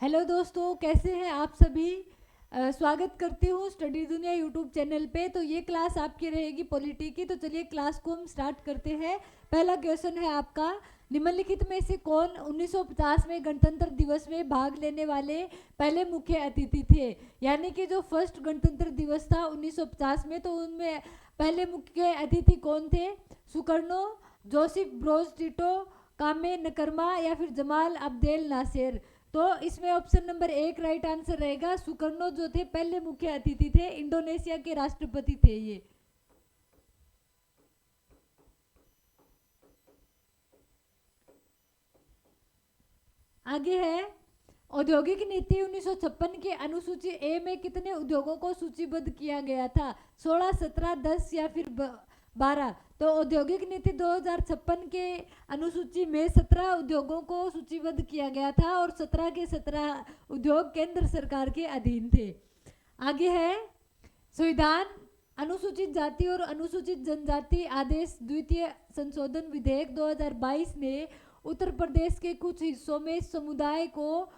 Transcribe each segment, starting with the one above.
Hello दोस्तों, कैसे हैं आप सभी। स्वागत करती हूँ स्टडी दुनिया यूट्यूब चैनल पे। तो ये क्लास आपकी रहेगी पॉलिटी की। तो चलिए क्लास को हम स्टार्ट करते हैं। पहला क्वेश्चन है आपका, निम्नलिखित में से कौन 1950 में गणतंत्र दिवस में भाग लेने वाले पहले मुख्य अतिथि थे। यानी कि जो फर्स्ट गणतंत्र दिवस था 1950 में, तो उनमें पहले मुख्य अतिथि कौन थे। सुकर्णो, जोसेफ ब्रोज टिटो, कामे नकरमा या फिर जमाल अब्देल नासिर। तो इसमें ऑप्शन नंबर 1 राइट आंसर रहेगा। सुकर्णो जो थे पहले मुख्य अतिथि थे, इंडोनेशिया के राष्ट्रपति थे ये। आगे है, औद्योगिक नीति 1956 के अनुसूची ए में कितने उद्योगों को सूचीबद्ध किया गया था। 16, 17, 10 या फिर 12। तो औद्योगिक नीति 2056 के अनुसूची में 17 उद्योगों को सूचीबद्ध किया गया था और 17 के 17 उद्योग केंद्र सरकार के अधीन थे। आगे है, संविधान अनुसूचित जाति और अनुसूचित जनजाति आदेश द्वितीय संशोधन विधेयक 2022 ने उत्तर प्रदेश के कुछ हिस्सों में समुदाय को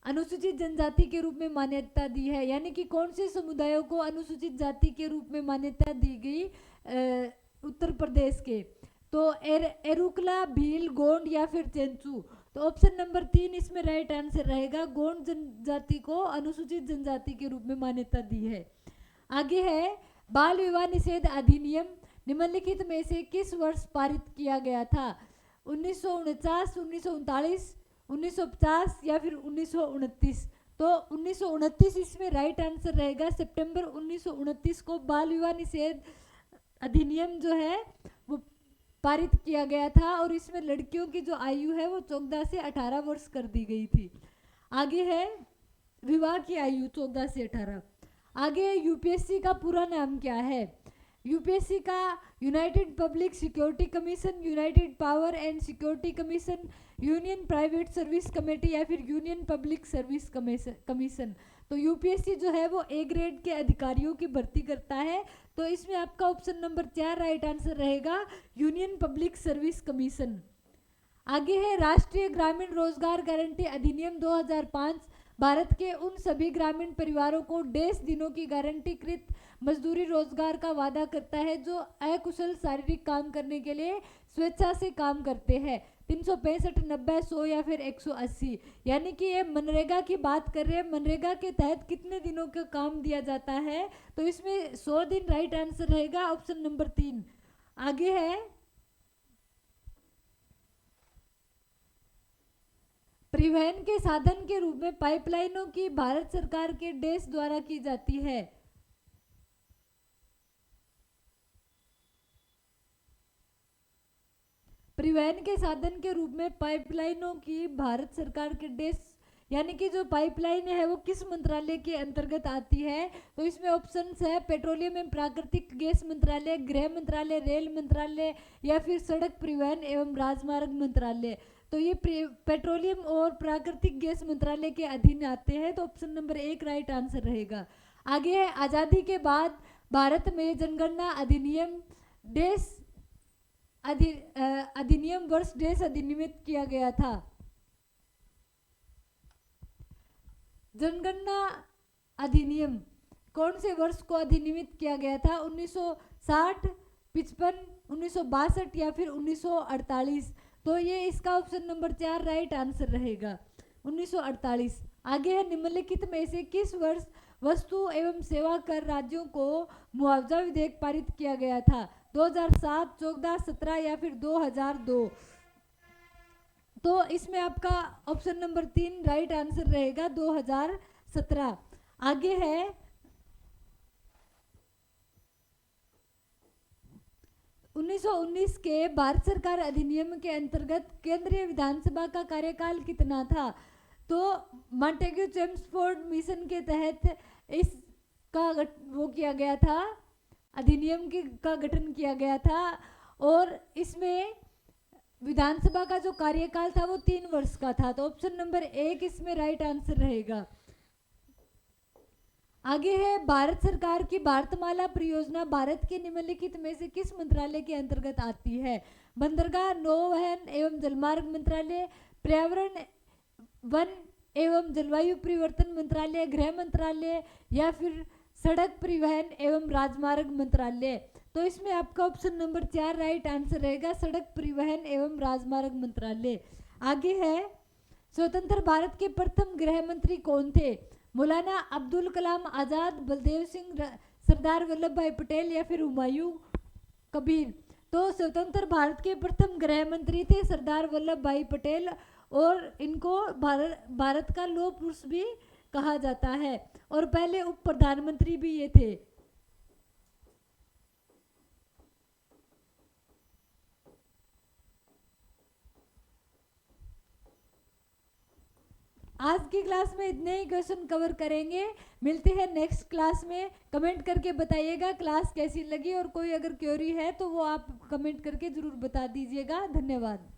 अनुसूचित जनजाति के रूप में मान्यता दी है। यानी कि कौन से समुदायों को अनुसूचित जाति के रूप में मान्यता दी गई उत्तर प्रदेश के। तो एरुकला, भील, गोंड या फिर चेंचू। तो ऑप्शन नंबर 3 इसमें राइट आंसर रहेगा। गोंड जनजाति को अनुसूचित जनजाति के रूप में मान्यता दी है। आगे है, बाल विवाह निषेध अधिनियम निम्नलिखित में से किस वर्ष पारित किया गया था। 1949, 1939, 1950 या फिर 1929। तो 1929 इसमें राइट आंसर रहेगा। सितंबर 1929 को बाल विवाह निषेध अधिनियम जो है वो पारित किया गया था और इसमें लड़कियों की जो आयु है वो 14 से 18 वर्ष कर दी गई थी। आगे है, विवाह की आयु 14 से 18। आगे यूपीएससी का पूरा नाम क्या है। यूपीएससी का United public security commission, United power and security commission, union private service committee या फिर यूनियन पब्लिक सर्विस कमीशन। तो यूपीएससी जो है वो ए ग्रेड के अधिकारियों की भर्ती करता है। तो इसमें आपका ऑप्शन नंबर 4 राइट आंसर रहेगा, यूनियन पब्लिक सर्विस कमीशन। आगे है, राष्ट्रीय ग्रामीण रोजगार गारंटी अधिनियम 2005 भारत के उन सभी ग्रामीण परिवारों को 1.5 दिनों की गारंटीकृत मजदूरी रोजगार का वादा करता है जो अकुशल शारीरिक काम करने के लिए स्वेच्छा से काम करते हैं। 365, 90, 100 या फिर 180। यानी कि ये मनरेगा की बात कर रहे हैं। मनरेगा के तहत कितने दिनों का काम दिया जाता है। तो इसमें 100 दिन राइट आंसर रहेगा, ऑप्शन नंबर 3। आगे है, परिवहन के साधन के रूप में पाइपलाइनों की भारत सरकार के देश द्वारा की जाती है। परिवहन के साधन के रूप में पाइपलाइनों की भारत सरकार के देश, यानी कि जो पाइपलाइन है वो किस मंत्रालय के अंतर्गत आती है। तो इसमें ऑप्शंस है, पेट्रोलियम एवं प्राकृतिक गैस मंत्रालय, गृह मंत्रालय, रेल मंत्रालय या फिर सड़क परिवहन एवं राजमार्ग मंत्रालय। तो ये पेट्रोलियम और प्राकृतिक गैस मंत्रालय के अधीन आते हैं। तो ऑप्शन नंबर 1 राइट आंसर रहेगा। आगे है, आज़ादी के बाद भारत में जनगणना अधिनियम देश अधिनियम वर्ष देश अधिनियमित किया गया था। जनगणना अधिनियम कौन से वर्ष को अधिनियमित किया गया था। 1960, 55, 1962 या फिर 1948। तो ये इसका ऑप्शन नंबर 4 राइट आंसर रहेगा, 1948। आगे है, निम्नलिखित में से किस वर्ष वस्तु एवं सेवा कर राज्यों को मुआवजा विधेयक पारित किया गया था। 2007, 14, 17 या फिर 2002। तो इसमें आपका ऑप्शन नंबर 3 राइट आंसर रहेगा, 2017। आगे है, 1919 के भारत सरकार अधिनियम के अंतर्गत केंद्रीय विधानसभा का कार्यकाल कितना था। तो मॉन्टेग्यू चेम्सफोर्ड मिशन के तहत इसका वो किया गया था, अधिनियम का गठन किया गया था और इसमें विधानसभा का जो कार्यकाल था वो 3 वर्ष का था। तो ऑप्शन नंबर 1 इसमें राइट आंसर रहेगा। आगे है, भारत सरकार की भारतमाला परियोजना भारत के निम्नलिखित में से किस मंत्रालय के अंतर्गत आती है। बंदरगाह, नौवहन एवं जलमार्ग मंत्रालय, पर्यावरण वन एवं जलवायु परिवर्तन मंत्रालय, गृह मंत्रालय या फिर सड़क परिवहन एवं राजमार्ग मंत्रालय। तो इसमें आपका ऑप्शन नंबर 4 राइट आंसर रहेगा, सड़क परिवहन एवं राजमार्ग मंत्रालय। आगे है, स्वतंत्र भारत के प्रथम गृह मंत्री कौन थे? मौलाना अब्दुल कलाम आजाद, बलदेव सिंह, सरदार वल्लभ भाई पटेल या फिर हुमायूं कबीर। तो स्वतंत्र भारत के प्रथम गृह मंत्री थे सरदार वल्लभ भाई पटेल, और इनको भारत का लौह पुरुष भी कहा जाता है, और पहले उप प्रधानमंत्री भी ये थे। आज की क्लास में इतने ही क्वेश्चन कवर करेंगे। मिलते हैं नेक्स्ट क्लास में। कमेंट करके बताइएगा क्लास कैसी लगी, और कोई अगर क्वेरी है तो वो आप कमेंट करके ज़रूर बता दीजिएगा। धन्यवाद।